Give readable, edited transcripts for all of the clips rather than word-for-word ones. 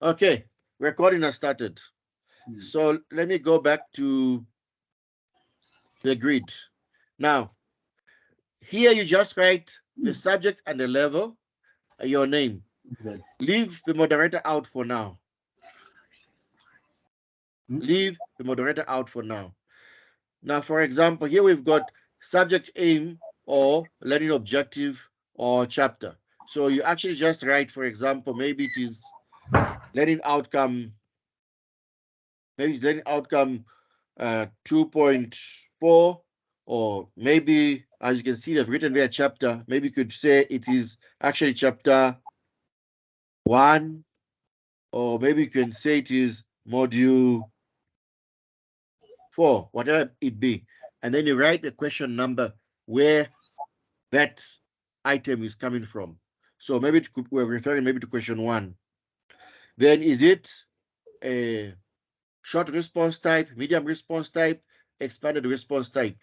Okay, recording has started. So let me go back to the grid. Now, here you just write the subject and the level, your name. Leave the moderator out for now. Leave the moderator out for now. Now, for example, here we've got subject aim or learning objective or chapter. So you actually just write, for example, maybe it is learning outcome, maybe it's learning outcome 2.4, or maybe, as you can see, they've written there chapter. Maybe you could say it is actually chapter 1, or maybe you can say it is module 4, whatever it be. And then you write the question number where that item is coming from. So maybe we're referring maybe to question 1. Then is it a short response type, medium response type, expanded response type?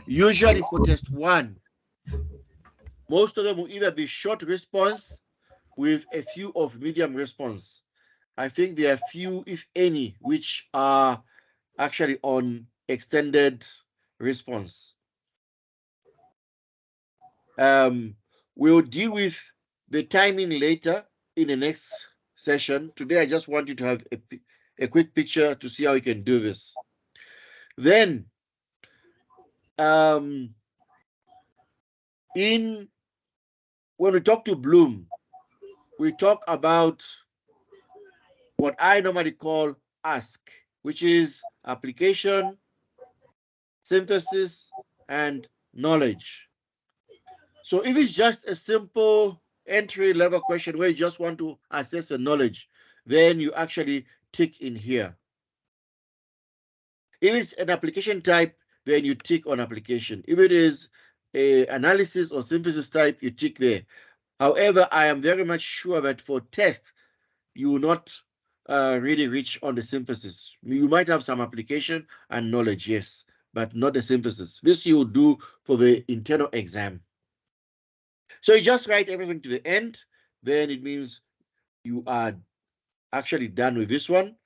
Usually for test 1, most of them will either be short response with a few of medium response. I think there are few, if any, which are actually on extended response. We'll deal with the timing later in the next session. Today, I just want you to have a quick picture to see how you can do this. Then, when we talk to Bloom, we talk about what I normally call ask, which is application, synthesis, and knowledge. So if it's just a simple entry-level question where you just want to assess your knowledge, then you actually tick in here. If it's an application type, then you tick on application. If it is a analysis or synthesis type, you tick there. However, I am very much sure that for test, you will not really reach on the synthesis. You might have some application and knowledge, yes, but not the synthesis. This you will do for the internal exam. So you just write everything to the end, then it means you are actually done with this one.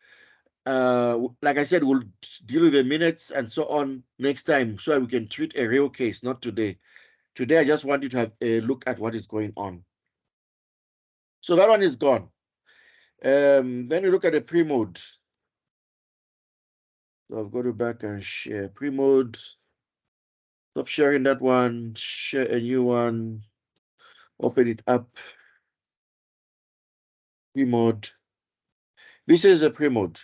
Like I said, we'll deal with the minutes and so on next time so we can treat a real case, not today. Today, I just want you to have a look at what is going on. So that one is gone. Then you look at the pre-mode. So I've got to back and share pre-mode. Stop sharing that one, share a new one, open it up. Pre-mode. This is a pre-mode.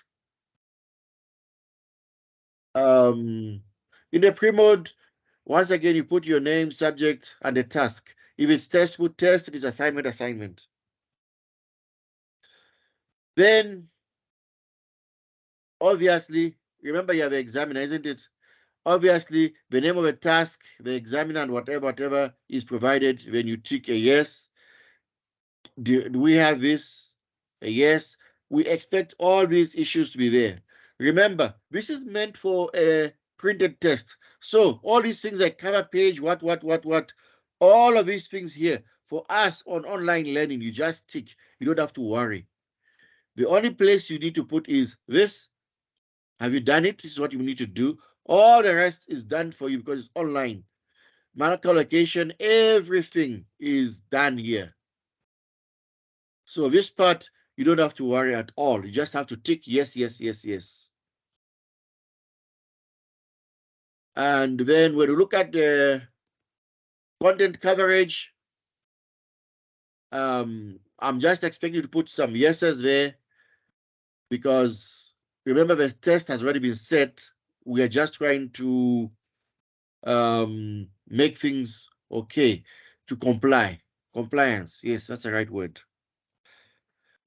In the pre-mode, once again, you put your name, subject, and the task. If it's test, put test. If it's assignment, assignment. Then, obviously, remember you have an examiner, isn't it? Obviously, the name of the task, the examiner, and whatever is provided when you tick a yes. Do we have this? A yes. We expect all these issues to be there. Remember, this is meant for a printed test. So all these things like cover page, what, all of these things here, for us on online learning, you just tick. You don't have to worry. The only place you need to put is this. Have you done it? This is what you need to do. All the rest is done for you because it's online. Mark allocation, everything is done here. So this part, you don't have to worry at all. You just have to tick yes, yes, yes, yes. And then when you look at the content coverage, I'm just expecting you to put some yeses there because remember the test has already been set. We are just trying to make things okay, to comply. Compliance, yes, that's the right word.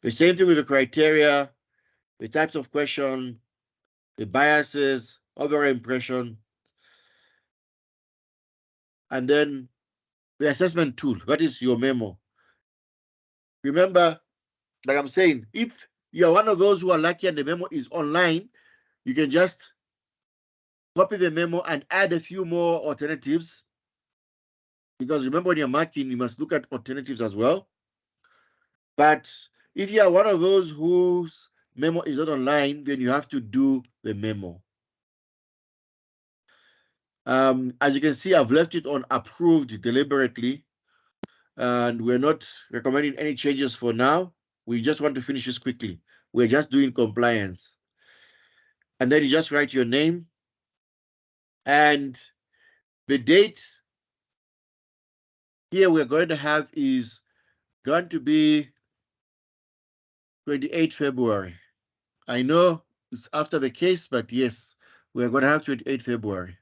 The same thing with the criteria, the types of question, the biases, overall impression, and then the assessment tool. That is your memo. Remember, like I'm saying, if you're one of those who are lucky and the memo is online, you can just copy the memo and add a few more alternatives. Because remember, when you're marking, you must look at alternatives as well. But If you are one of those whose memo is not online, then you have to do the memo. As you can see, I've left it on approved deliberately, and we're not recommending any changes for now. We just want to finish this quickly. We're just doing compliance. And then you just write your name and the date here we're going to have is going to be 28 February. I know it's after the case, but yes, we're going to have 28 February.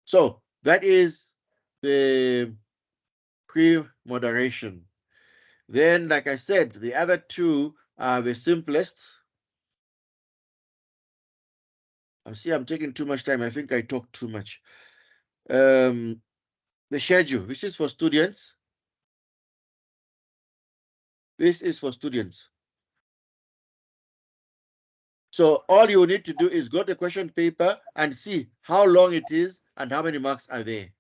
So that is the pre-moderation. Then, like I said, the other two are the simplest. I see I'm taking too much time. I think I talked too much. The schedule, this is for students. This is for students. So all you need to do is go to the question paper and see how long it is and how many marks are there.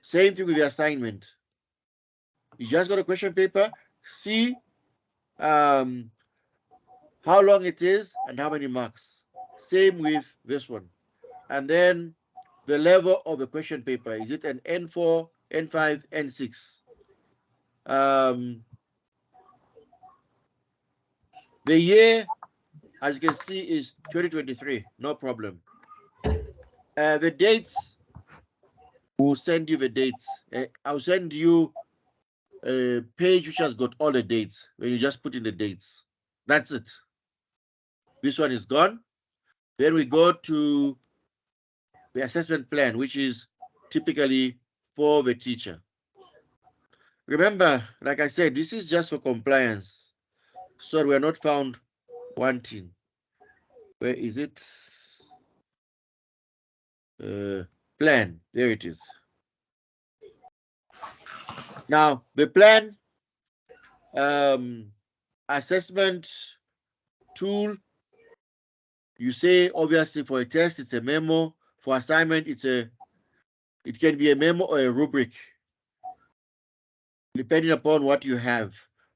Same thing with the assignment. You just go to question paper, see how long it is and how many marks. Same with this one. And then the level of the question paper. Is it an N4, N5, N6? The year, as you can see, is 2023. No problem. The dates, we'll send you the dates. I'll send you a page which has got all the dates. When you just put in the dates. That's it. This one is gone. Then we go to the assessment plan, which is typically for the teacher. Remember, like I said, this is just for compliance. So we are not found wanting. Where is it? Plan. There it is. Now, the plan assessment tool, you say obviously for a test, it's a memo. For assignment, it can be a memo or a rubric, depending upon what you have.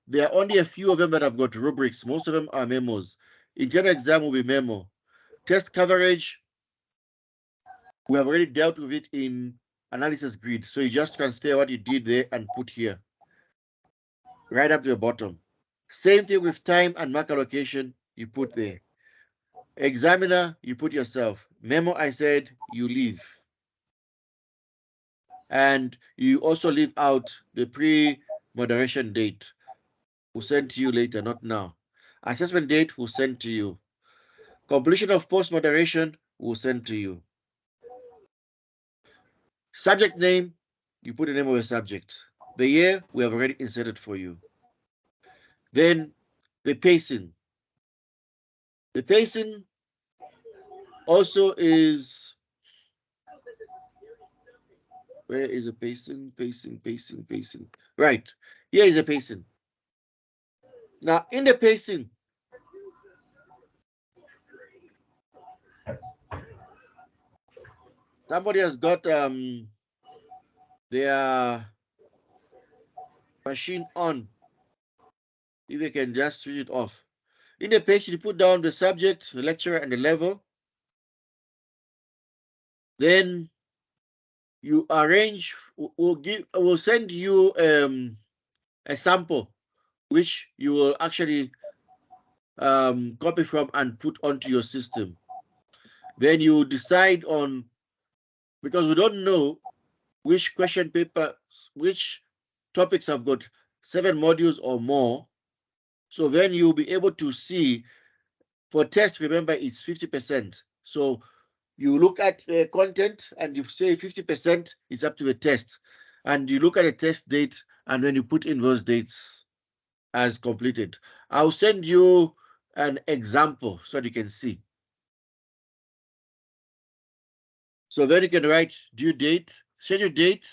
There are only a few of them that have got rubrics. Most of them are memos. Internal exam will be memo. Test coverage, we have already dealt with it in analysis grid. So you just transfer what you did there and put here, right up to the bottom. Same thing with time and mark allocation, you put there. Examiner, you put yourself. Memo, I said, you leave. And you also leave out the pre-moderation date. We'll send to you later, not now. Assessment date, we'll send to you. Completion of post-moderation, we'll send to you. Subject name, you put the name of the subject. The year, we have already inserted for you. Then the pacing. The pacing also is, where is the pacing? Pacing. Right, here is the pacing. Now, in the pacing, somebody has got their machine on. If you can just switch it off. In the page, you put down the subject, the lecturer, and the level. Then you arrange. We'll send you a sample, which you will actually copy from and put onto your system. Then you decide on, because we don't know which question paper, which topics have got 7 modules or more. So then you'll be able to see, for test, remember it's 50%. So you look at the content and you say 50% is up to the test. And you look at the test date and then you put in those dates as completed. I'll send you an example so that you can see. So then you can write due date, schedule date,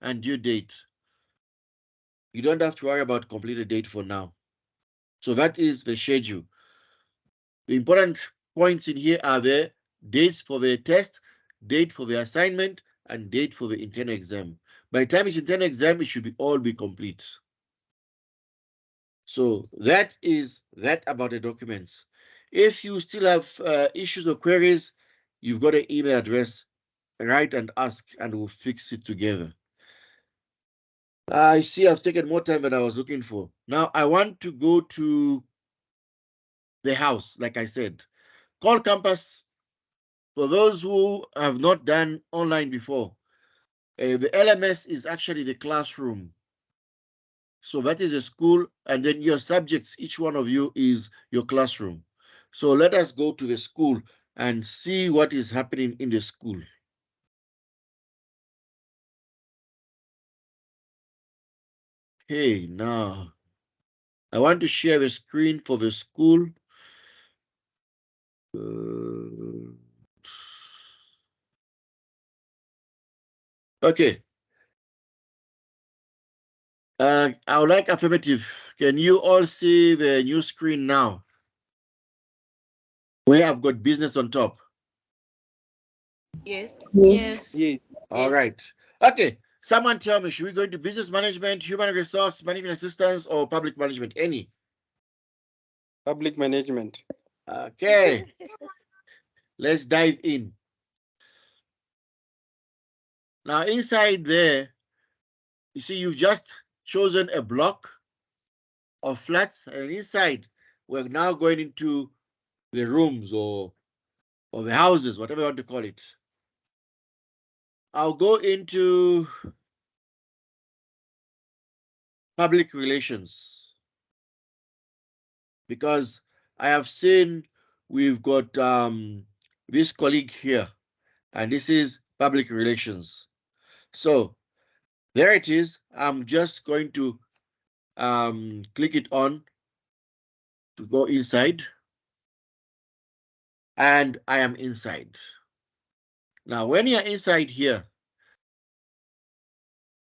and due date. You don't have to worry about completed date for now. So that is the schedule. The important points in here are the dates for the test, date for the assignment, and date for the internal exam. By the time it's internal exam, it should be all be complete. So that is that about the documents. If you still have issues or queries, you've got an email address. Write and ask, and we'll fix it together. I see I've taken more time than I was looking for. Now I want to go to the house, like I said. COL Campus, for those who have not done online before, the LMS is actually the classroom. So that is a school, and then your subjects, each one of you is your classroom. So let us go to the school and see what is happening in the school. Okay, now I want to share the screen for the school. Okay. I would like affirmative. Can you all see the new screen now? Where I've got business on top. Yes. Yes. Yes. Yes. All right. Okay. Someone tell me, should we go into business management, human resource management assistance, or public management? Any? Public management. Okay. Let's dive in. Now, inside there, you see, you've just chosen a block of flats, and inside, we're now going into the rooms or the houses, whatever you want to call it. I'll go into public relations because I have seen we've got this colleague here, and this is public relations. So there it is. I'm just going to click it on to go inside, and I am inside. Now, when you're inside here,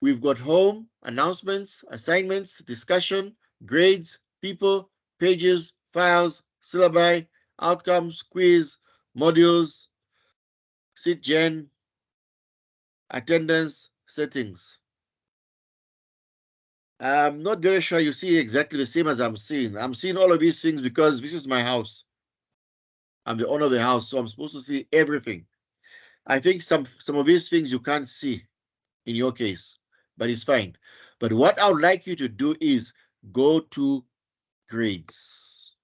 we've got home, announcements, assignments, discussion, grades, people, pages, files, syllabi, outcomes, quiz, modules, SITGen, attendance, settings. I'm not very sure you see exactly the same as I'm seeing. I'm seeing all of these things because this is my house. I'm the owner of the house, so I'm supposed to see everything. I think some of these things you can't see in your case, but it's fine. But what I would like you to do is go to grades.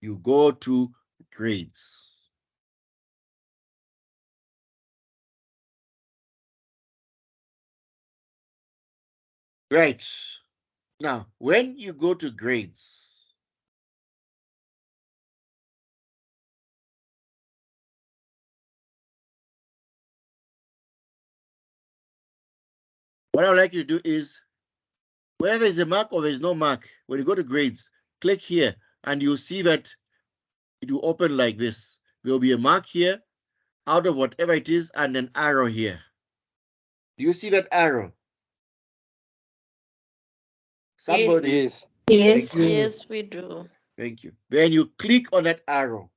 You go to grades. Right. Now, when you go to grades, what I would like you to do is, wherever there's a mark or there's no mark, when you go to grades, click here and you'll see that it will open like this. There will be a mark here out of whatever it is and an arrow here. Do you see that arrow? Somebody. Yes. Yes. Thank Yes. you. Yes, we do. Thank you. Then you click on that arrow.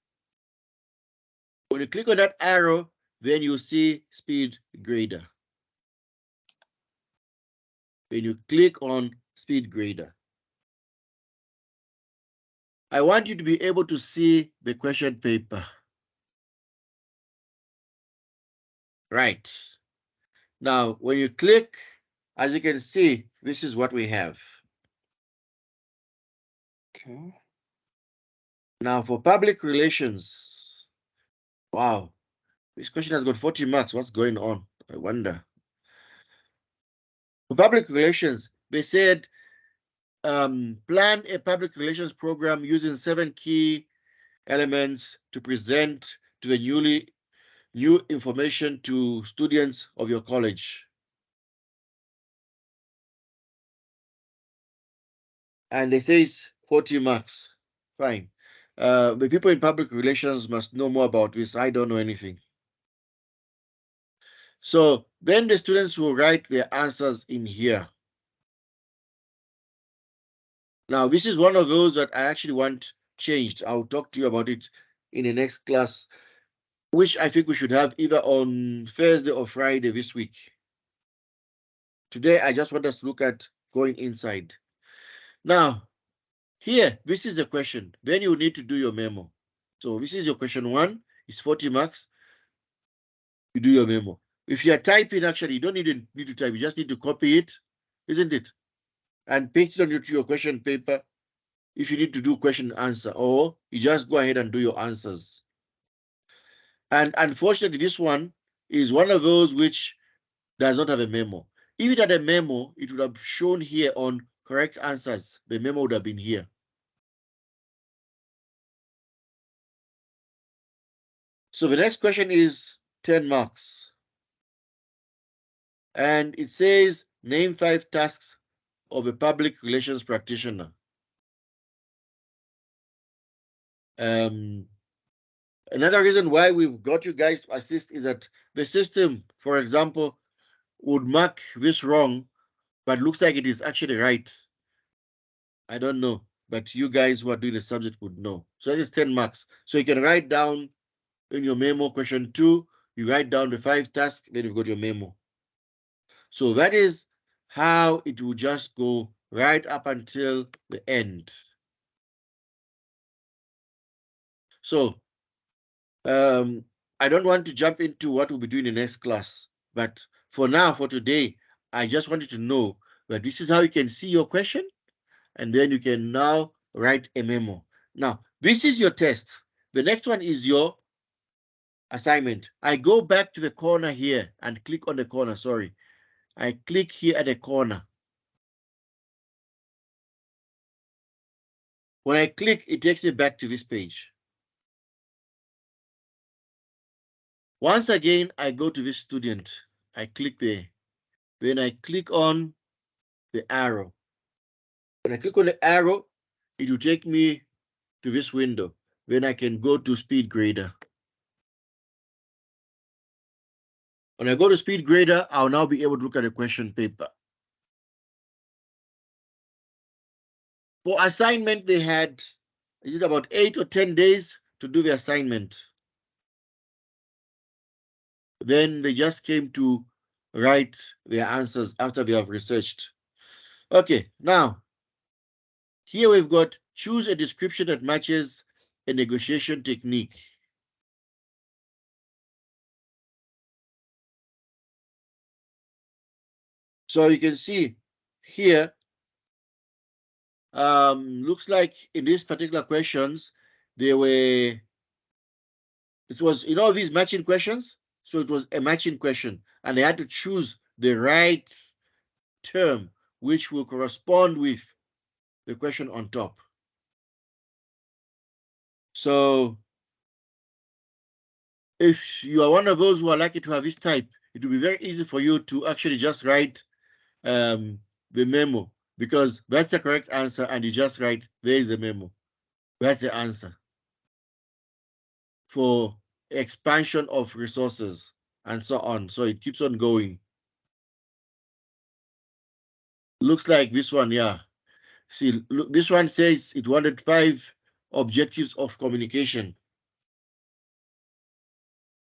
When you click on that arrow, then you see speed grader. When you click on speed grader, I want you to be able to see the question paper. Right. Now, when you click, as you can see, this is what we have. Okay. Now, for public relations, wow, this question has got 40 marks. What's going on? I wonder. For public relations, they said plan a public relations program using 7 key elements to present to the new information to students of your college. And they say it's 40 marks. Fine. The people in public relations must know more about this. I don't know anything. So then the students will write their answers in here. Now, this is one of those that I actually want changed. I'll talk to you about it in the next class, which I think we should have either on Thursday or Friday this week. Today, I just want us to look at going inside. Now, here, this is the question. Then you need to do your memo. So this is your question 1. It's 40 marks. You do your memo. If you are typing, actually, you don't need to type. You just need to copy it, isn't it? And paste it onto your question paper if you need to do question and answer, or you just go ahead and do your answers. And unfortunately, this one is one of those which does not have a memo. If it had a memo, it would have shown here on correct answers. The memo would have been here. So the next question is 10 marks. And it says, name 5 tasks of a public relations practitioner. Another reason why we've got you guys to assist is that the system, for example, would mark this wrong, but looks like it is actually right. I don't know, but you guys who are doing the subject would know. So that is 10 marks. So you can write down in your memo question 2, you write down the 5 tasks, then you've got your memo. So that is how it will just go right up until the end. So I don't want to jump into what we'll be doing in the next class, but for now, for today, I just wanted to know that this is how you can see your question, and then you can now write a memo. Now, this is your test. The next one is your assignment. I go back to the corner here and click on the corner, sorry. I click here at the corner. When I click, it takes me back to this page. Once again, I go to this student. I click there. Then I click on the arrow. When I click on the arrow, it will take me to this window. Then I can go to Speed Grader. When I go to Speed Grader, I'll now be able to look at the question paper. For assignment, they had, is it about 8 or 10 days to do the assignment? Then they just came to write their answers after they have researched. Okay, now, here we've got choose a description that matches a negotiation technique. So you can see here, looks like in these particular questions, it was in all these matching questions. So it was a matching question, and they had to choose the right term which will correspond with the question on top. So if you are one of those who are lucky to have this type, it will be very easy for you to actually just write the memo, because that's the correct answer, and you just write, there is a memo. That's the answer for expansion of resources and so on. So it keeps on going. Looks like this one, yeah. See, look, this one says it wanted 5 objectives of communication.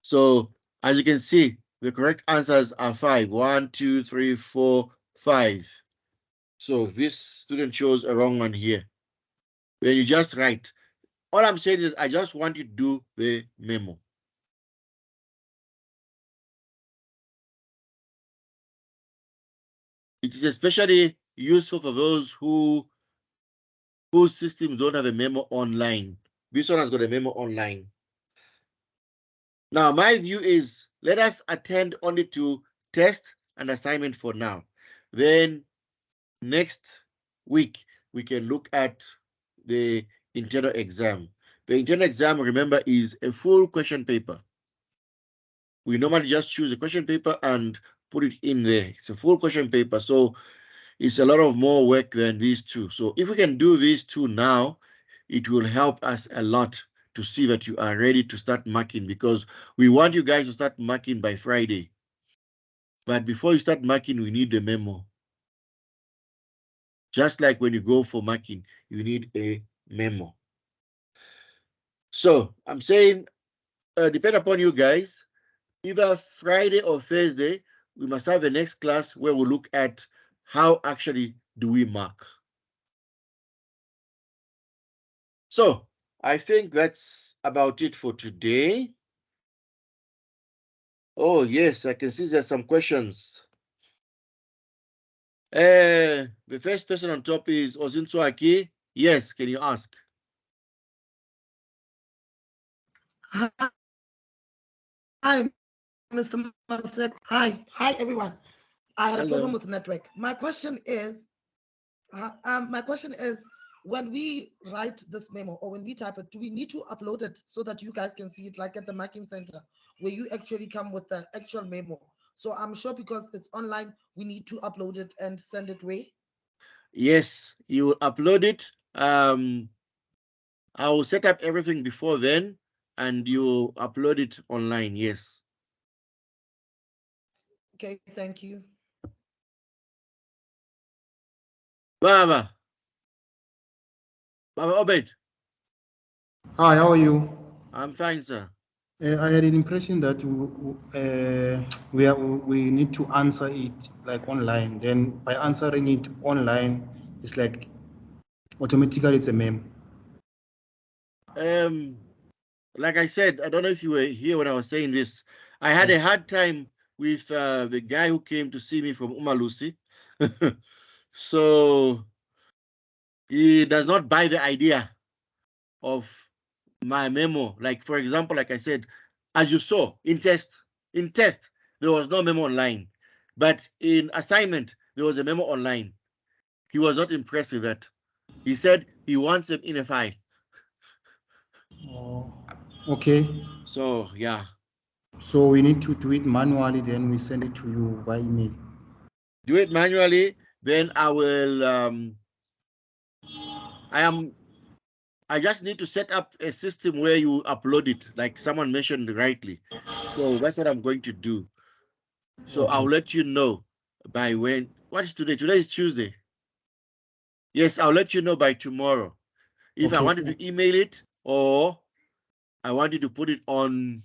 So as you can see, the correct answers are 5. 1, 2, 3, 4, 5. So this student chose a wrong one here. Then you just write. All I'm saying is I just want you to do the memo. It is especially useful for those whose systems don't have a memo online. This one has got a memo online. Now, my view is let us attend only to test and assignment for now. Then next week, we can look at the internal exam. The internal exam, remember, is a full question paper. We normally just choose a question paper and put it in there. It's a full question paper, so it's a lot of more work than these two. So if we can do these two now, it will help us a lot to see that you are ready to start marking, because we want you guys to start marking by Friday. But before you start marking, we need the memo. Just like when you go for marking, you need a memo. So I'm saying, depend upon you guys, either Friday or Thursday, we must have a next class where we look at how actually do we mark. So I think that's about it for today. Oh, yes, I can see there's some questions. The first person on top is Ozinso Aki. Yes, can you ask? Hi, Mr. Masek. Hi, everyone. I had a problem with network. My question is, when we write this memo or when we type it, do we need to upload it so that you guys can see it, like at the marking center, where you actually come with the actual memo? So I'm sure because it's online, we need to upload it and send it away. Yes, you upload it. I will set up everything before then, and you upload it online. Yes. Okay, thank you. Baba Obed. Hi, how are you? I'm fine, sir. I had an impression that we need to answer it like online. Then by answering it online, it's like automatically it's a meme. Like I said, I don't know if you were here when I was saying this. I had a hard time with the guy who came to see me from Umalusi. So he does not buy the idea of my memo. Like, for example, like I said, as you saw in test, there was no memo online. But in assignment, there was a memo online. He was not impressed with that. He said he wants them in a file. Oh, okay. So, yeah. So we need to do it manually, then we send it to you by email. Do it manually, then I will, I just need to set up a system where you upload it, like someone mentioned rightly. So that's what I'm going to do. So Okay. I'll let you know by when. What is today? Today is Tuesday. Yes, I'll let you know by tomorrow. If I Okay. wanted to email it or I wanted to put it on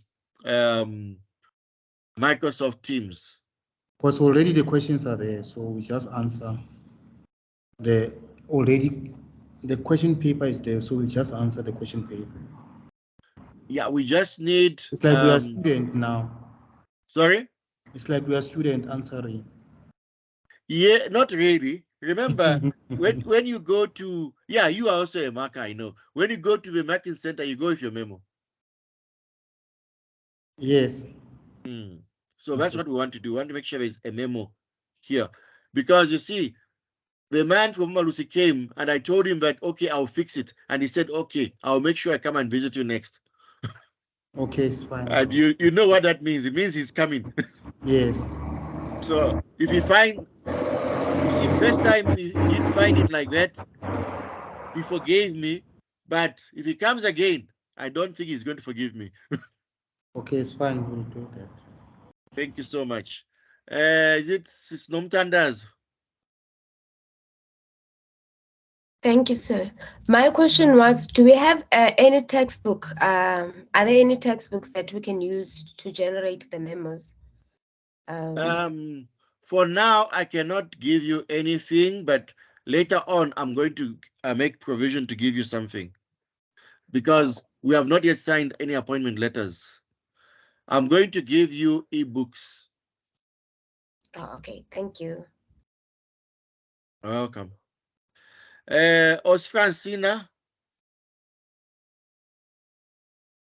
Microsoft Teams. Because already the questions are there, so we just answer. The question paper is there, so we just answer the question paper. Yeah, we just need. It's like we are student now. Sorry? It's like we are student answering. Yeah, not really. Remember, when you go to, yeah, you are also a marker, I know. When you go to the marking center, you go with your memo. Yes. So that's what we want to do. We want to make sure there's a memo here. Because you see, the man from Malusi came and I told him that, okay, I'll fix it. And he said, okay, I'll make sure I come and visit you next. Okay, it's fine. And you know what that means. It means he's coming. Yes. So if you find, you see, first time he didn't find it like that, he forgave me. But if he comes again, I don't think he's going to forgive me. Okay, it's fine. We'll do that. Thank you so much. Is it Nomtandas? Thank you, sir. My question was, do we have any textbook? Are there any textbooks that we can use to generate the memos? For now, I cannot give you anything, but later on, I'm going to make provision to give you something because we have not yet signed any appointment letters. I'm going to give you ebooks. Oh, okay, thank you. Welcome. Osfrancina,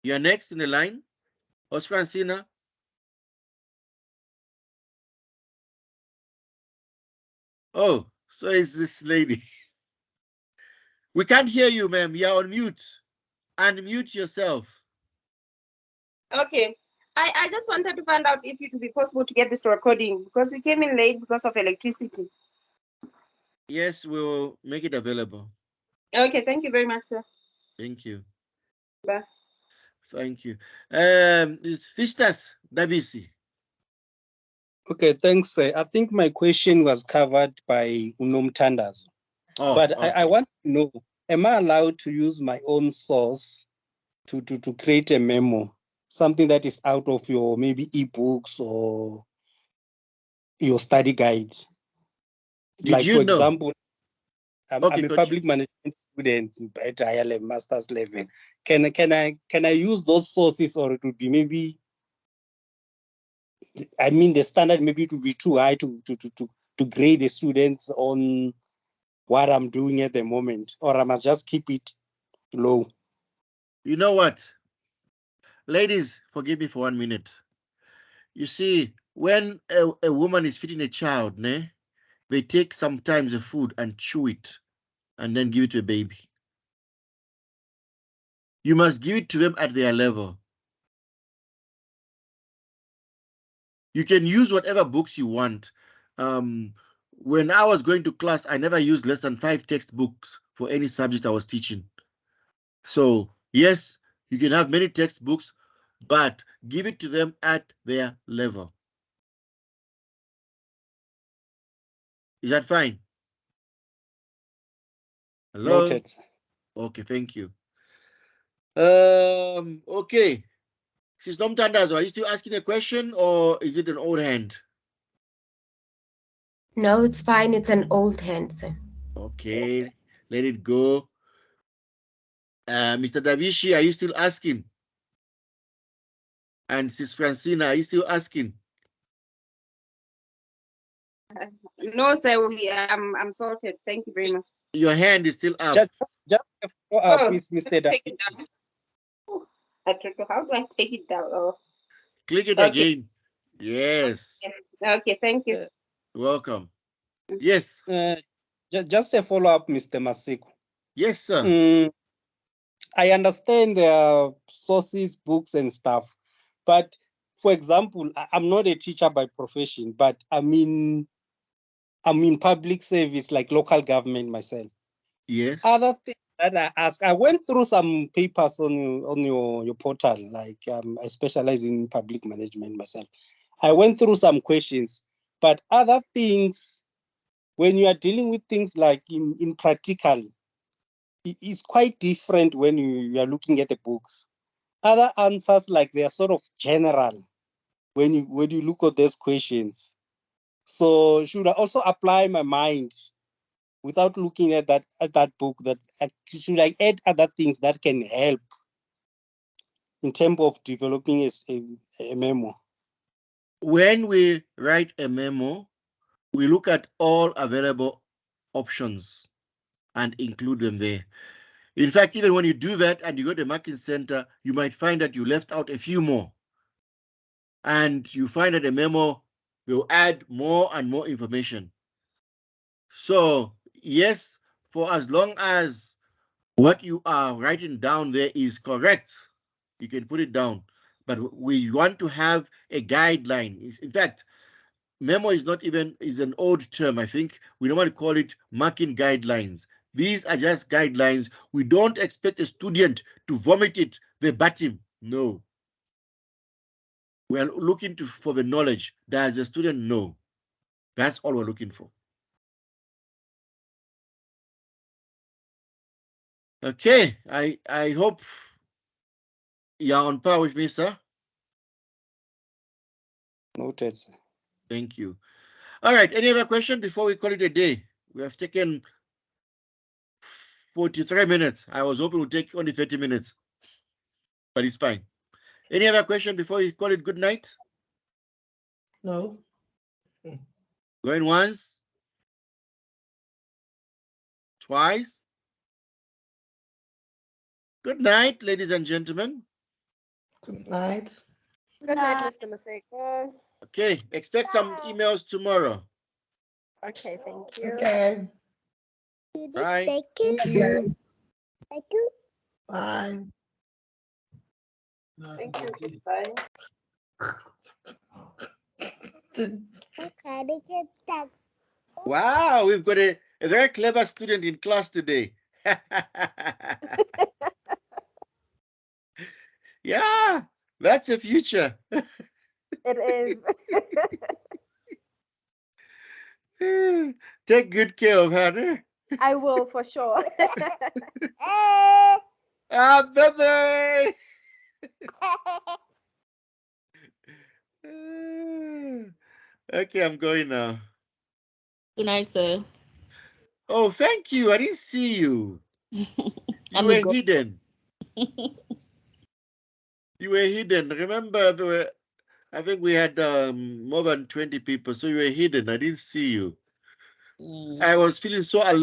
you're next in the line. Osfrancina. Oh, so is this lady. We can't hear you, ma'am. You're on mute. Unmute yourself. Okay. I just wanted to find out if it would be possible to get this recording because we came in late because of electricity. Yes, we'll make it available. Okay, thank you very much, sir. Thank you. Bye. Thank you. Fistas Dabisi. Okay, thanks. I think my question was covered by Unomtandas. Oh, but okay. I want to know, am I allowed to use my own source to create a memo, something that is out of your maybe ebooks or your study guide. Did Like, you for know? example, I'm Okay, a continue. public management student at higher level, master's level. Can I use those sources, or it would be maybe, I mean, the standard maybe it would be too high to grade the students on what I'm doing at the moment, or I must just keep it low? You know what? Ladies, forgive me for 1 minute. You see, when a woman is feeding a child, they take sometimes the food and chew it and then give it to a baby. You must give it to them at their level. You can use whatever books you want. When I was going to class, I never used less than 5 textbooks for any subject I was teaching. So, yes, you can have many textbooks, but give it to them at their level. Is that fine? Hello? Noted. Okay, thank you. Okay. She's Nomtandazo, are you still asking a question or is it an old hand? No, it's fine. It's an old hand, sir. Okay, let it go. Mr. Davishi, are you still asking? And Sis Francina, are you still asking? No, sir, I'm sorted. Thank you very much. Your hand is still up. Just a follow-up Oh, with Mr. take it down. Oh, I don't know. How do I take it down? Oh, Click it okay. again. Yes. Okay, thank you. Welcome. Yes. Just a follow-up, Mr. Masiko. Yes, sir. I understand there are sources, books, and stuff, but for example, I'm not a teacher by profession, but I'm in public service, like local government myself. Yes. Other things that I ask, I went through some papers on your portal, like I specialize in public management myself. I went through some questions, but other things, when you are dealing with things like in practical, it is quite different when you are looking at the books. Other answers, like they are sort of general when you look at those questions. So should I also apply my mind without looking at that book? That should I add other things that can help in terms of developing a memo? When we write a memo, we look at all available options and include them there. In fact, even when you do that and you go to the marking center, you might find that you left out a few more. And you find that the memo will add more and more information. So, yes, for as long as what you are writing down there is correct, you can put it down. But we want to have a guideline. In fact, memo is not even, is an old term, I think. We normally call it marking guidelines. These are just guidelines. We don't expect a student to vomit it verbatim. No. We are looking for the knowledge. Does the student know? That's all we're looking for. Okay, I hope you're on par with me, sir. Noted. Thank you. All right, any other question before we call it a day? We have taken 43 minutes. I was hoping we'd take only 30 minutes, but it's fine. Any other question before we call it good night? No. Going once? Twice? Good night, ladies and gentlemen. Good night. Good night, Mr. Maseko. Okay, expect some emails tomorrow. Okay, thank you. Okay. Bye. Thank you. Thank you. Bye. Thank you. Bye. Wow, we've got a very clever student in class today. Yeah, that's a future. It is. Take good care of her. I will for sure. Bye-bye. Okay, I'm going now. Good night, sir. Oh, thank you. I didn't see you. You I'm were a go- hidden. You were hidden. Remember, I think we had more than 20 people, so you were hidden. I didn't see you. Mm. I was feeling so alone.